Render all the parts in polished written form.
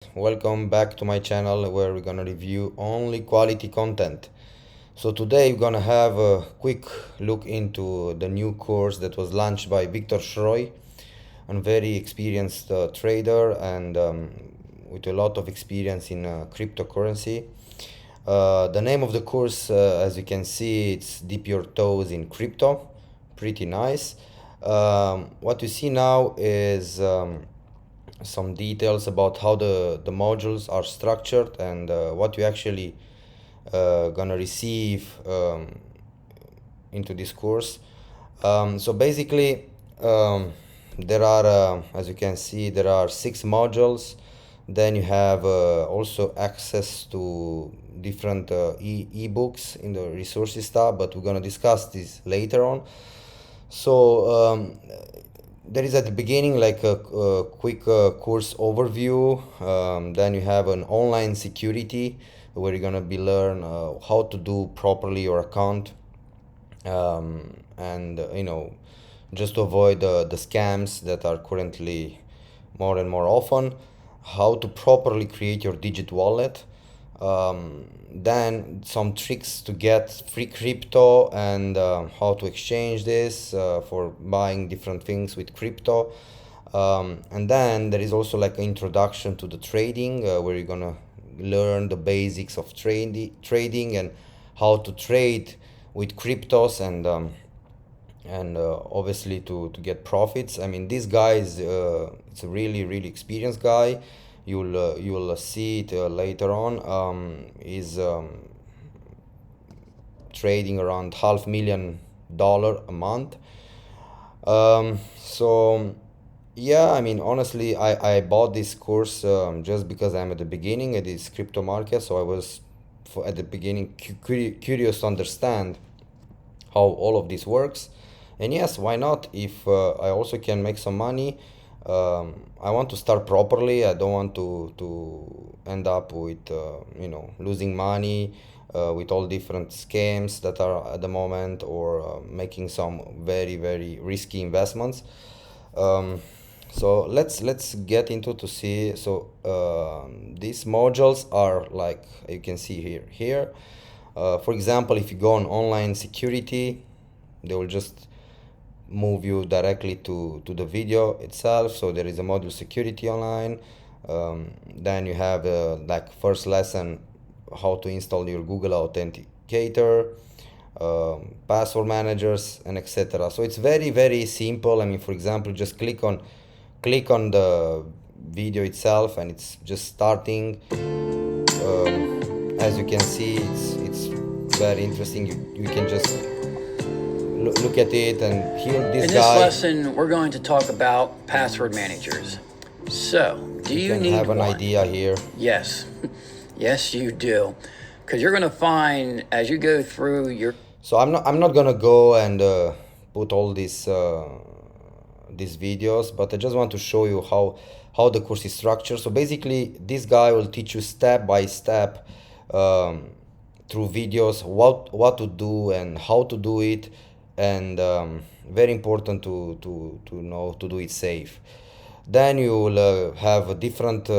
Welcome back to my channel where we're gonna review only quality content. So today we're gonna have a quick look into the new course that was launched by Victor Schroy, a very experienced trader and with a lot of experience in cryptocurrency. The name of the course, as you can see, it's Dip Your Toes in Crypto. Pretty nice. What you see now is some details about how the modules are structured and what you actually gonna receive into this course. So basically, there are, as you can see, there are 6 modules. Then you have also access to different ebooks in the resources tab, but we're gonna discuss this later on. So there is at the beginning like a quick course overview. Then you have an online security where you're gonna be learn how to do properly your account, and just to avoid the scams that are currently more and more often, how to properly create your digit wallet, then some tricks to get free crypto and how to exchange this for buying different things with crypto. And then there is also like an introduction to the trading where you're gonna learn the basics of trading and how to trade with cryptos and obviously to get profits. I mean, this guy is it's a really experienced guy. You will see it later on. Is trading around $500,000 a month. So yeah, I mean, honestly, I bought this course just because I'm at the beginning at this crypto market. So I was at the beginning curious to understand how all of this works. And yes, why not? If I also can make some money, I want to start properly. I don't want to end up with losing money with all different scams that are at the moment, or making some very risky investments. Um, so let's get into to see. So these modules are like you can see here. For example, if you go on online security, they will just move you directly to the video itself. So there is a module security online. Then you have like first lesson, how to install your Google Authenticator, password managers, and etc. So it's very simple. I mean, for example, just click on the video itself and it's just starting. As you can see, it's very interesting. You can just look at it and hear this In this guy. lesson, we're going to talk about password managers. So, do you can need have an one? idea here. Yes. Yes, you do. Because you're going to find as you go through your... So I'm not gonna go and put all these videos, but I just want to show you how the course is structured. So basically, this guy will teach you step by step, through videos, what to do and how to do it, and very important to know to do it safe. Then you will have a different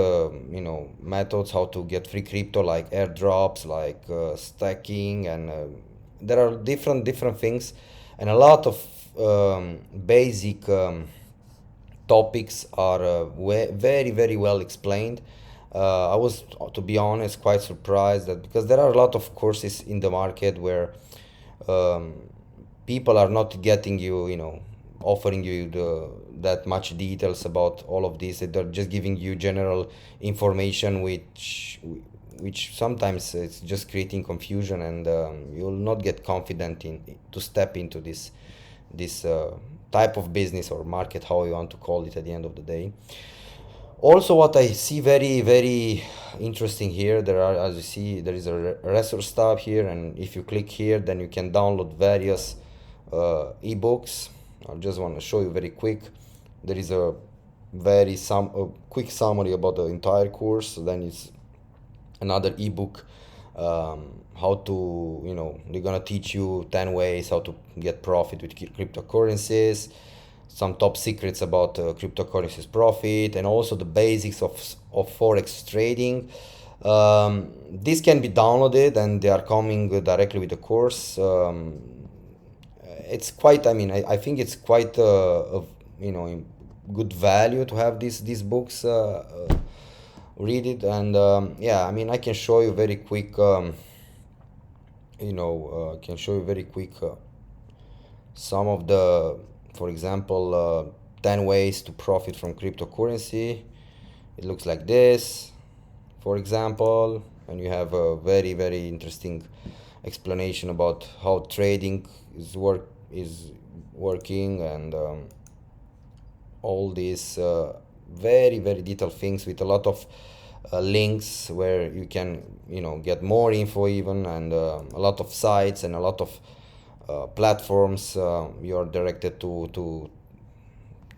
methods how to get free crypto, like airdrops, like stacking, and there are different things, and a lot of basic topics are very well explained. I was, to be honest, quite surprised that, because there are a lot of courses in the market where um, people are not getting offering you that much details about all of this. They're just giving you general information, which sometimes it's just creating confusion, and you'll not get confident in to step into this type of business or market, how you want to call it at the end of the day. Also, what I see very interesting here, there are, as you see, there is a resource tab here, and if you click here, then you can download various ebooks. I just want to show you very quick. There is a quick summary about the entire course. Then it's another ebook, how to, they're gonna teach you 10 ways how to get profit with cryptocurrencies. some top secrets about cryptocurrencies profit, and also the basics of Forex trading. This can be downloaded, and they are coming directly with the course. It's quite, I mean, I think it's quite good value to have these books, read it. And yeah, I mean, I can show you very quick, can show you very quick some of the, for example, 10 ways to profit from cryptocurrency. It looks like this, for example, and you have a very, very interesting explanation about how trading is working, and all these very, very detailed things with a lot of links where you can get more info even, and a lot of sites and a lot of platforms you're directed to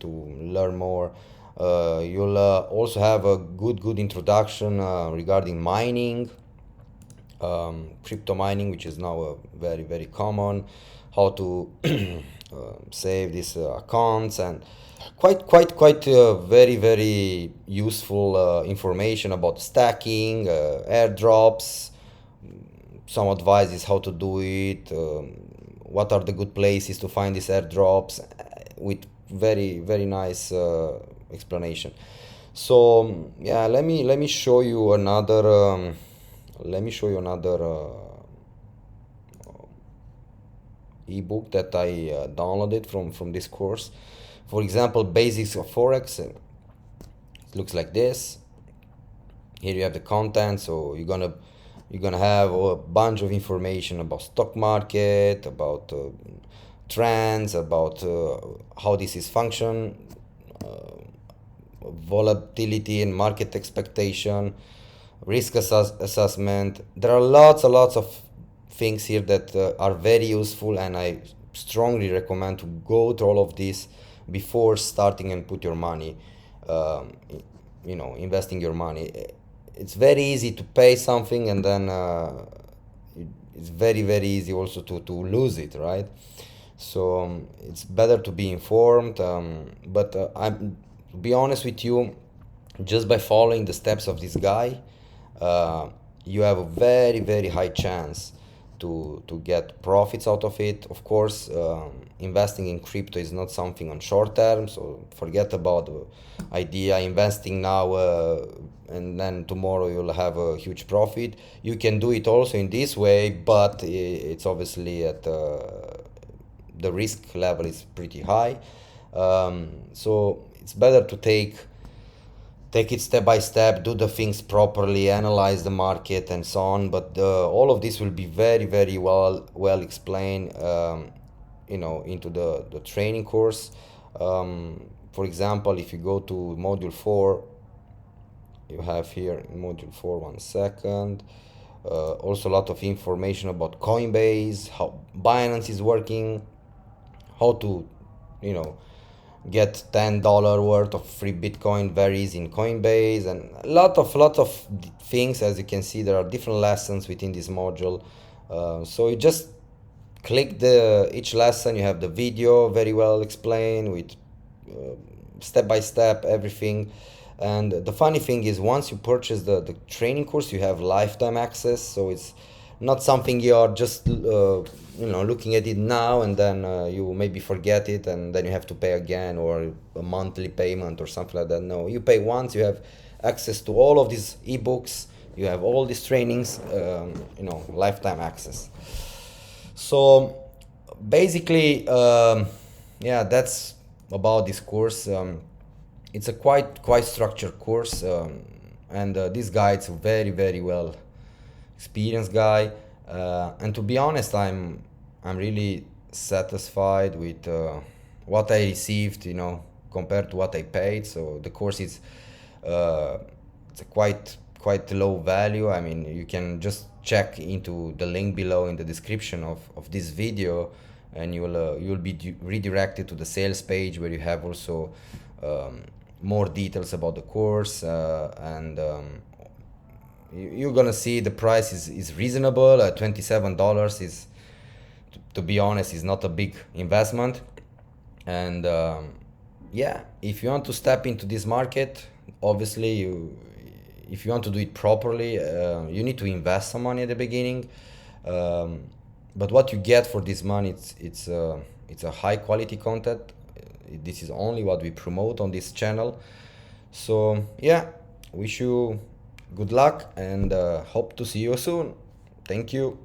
learn more. You'll also have a good introduction regarding mining, crypto mining, which is now very, very common, how to save these accounts, and quite very, very useful information about stacking, airdrops, some advice how to do it, what are the good places to find these airdrops, with very, very nice explanation. So yeah, let me show you another ebook that I downloaded from this course. For example, basics of Forex. It looks like this. Here you have the content, so you're gonna have a bunch of information about stock market, about trends, about how this is function, volatility and market expectation, risk assessment. There are lots and lots of things here that are very useful, and I strongly recommend to go through all of this before starting and put your money, investing your money. It's very easy to pay something, and then it's very, very easy also to lose it, right? So it's better to be informed. But to be honest with you, just by following the steps of this guy, you have a very, very high chance to get profits out of it. Of course, investing in crypto is not something on short term, so forget about the idea investing now and then tomorrow you'll have a huge profit. You can do it also in this way, but it's obviously at the risk level is pretty high. So it's better to take it step by step, do the things properly, analyze the market and so on. But all of this will be very, very well explained into the training course. For example, if you go to module 4, you have here in module 4, one second, also a lot of information about Coinbase, how Binance is working, how to get $10 worth of free Bitcoin very easy in Coinbase, and a lot of things. As you can see, there are different lessons within this module. So you just click each lesson. You have the video very well explained with step by step everything. And the funny thing is, once you purchase the training course, you have lifetime access. So it's not something you are just looking at it now and then you maybe forget it and then you have to pay again, or a monthly payment or something like that. No, you pay once, you have access to all of these ebooks, you have all these trainings, lifetime access. So basically, yeah, that's about this course. It's a quite structured course, and this guy is a very, very well experienced guy, and to be honest, I'm really satisfied with what I received, compared to what I paid. So the course is it's a quite low value. I mean, you can just check into the link below in the description of this video, and you'll be redirected to the sales page where you have also more details about the course, and you're gonna see the price is reasonable. $27 is, to be honest, is not a big investment, and yeah, if you want to step into this market, obviously if you want to do it properly, you need to invest some money at the beginning. Um, but what you get for this money, it's a high quality content. This is only what we promote on this channel. So yeah, wish you good luck and hope to see you soon. Thank you.